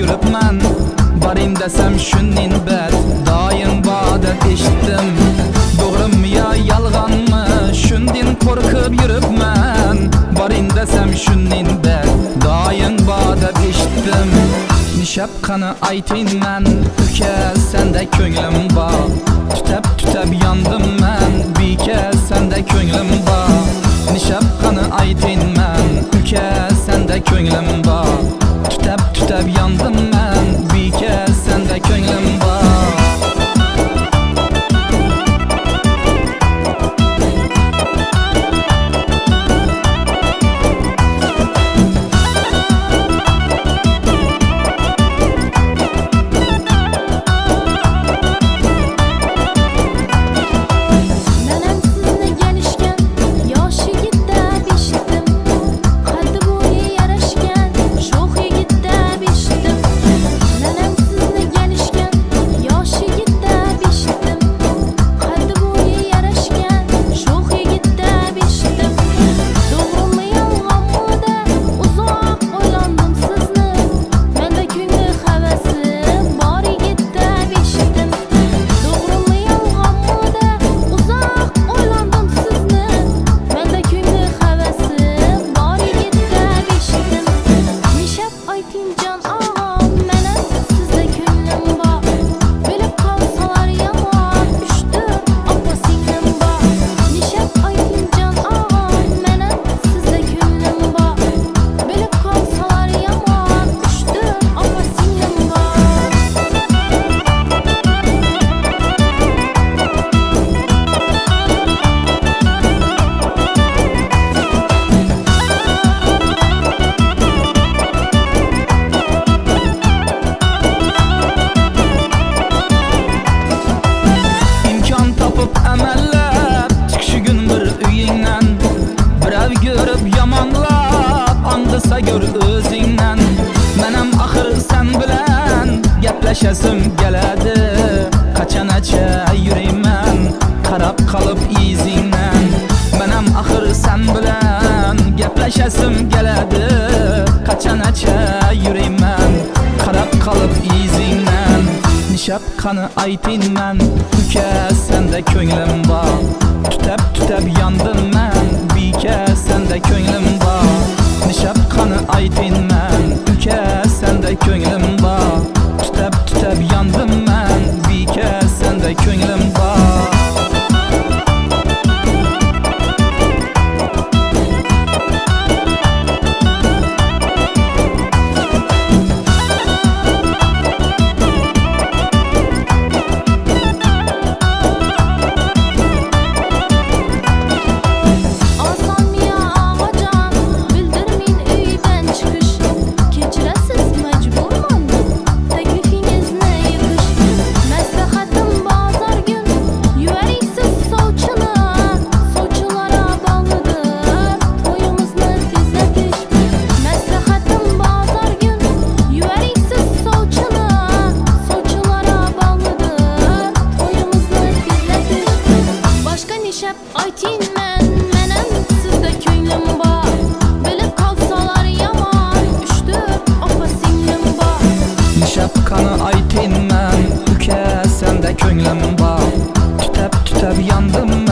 yürüpmen. Barin desem şunnin bet dayın vadet eşittim. Doğrum ya yalganmı şundin korkup yürüpmen. Barin desem şunnin bet dayın vadet eşittim. Nişap kanı aytın men üke sende könglim ba. Tütep yandım men bike sende könglim ba. Nişap kanı aytın men üke sende könglim ba. Tütep yandım men bike sende könglim ba. Andisa gör özündən Mənim axır sən bilən Gəpləşəsim gələdi Qaçanaça yürüymən Qarab qalıb izindən Mənim axır sən bilən Gəpləşəsim gələdi Qaçanaça yürüymən Qarab qalıb izindən Nişap kanı aytın mən Üke səndə könglim var Tütep yandım mən Bike səndə könglim var Nişap kanı aytın mən Üke səndə könglim var Tütep yandım mən Bike səndə könglim var. Aytın mənim sizdə könglim var. Bilib qalsalar yaman Üçdür apa singlim var. Nişap kanı aytın mən Üke səndə könglim var Tütep yandım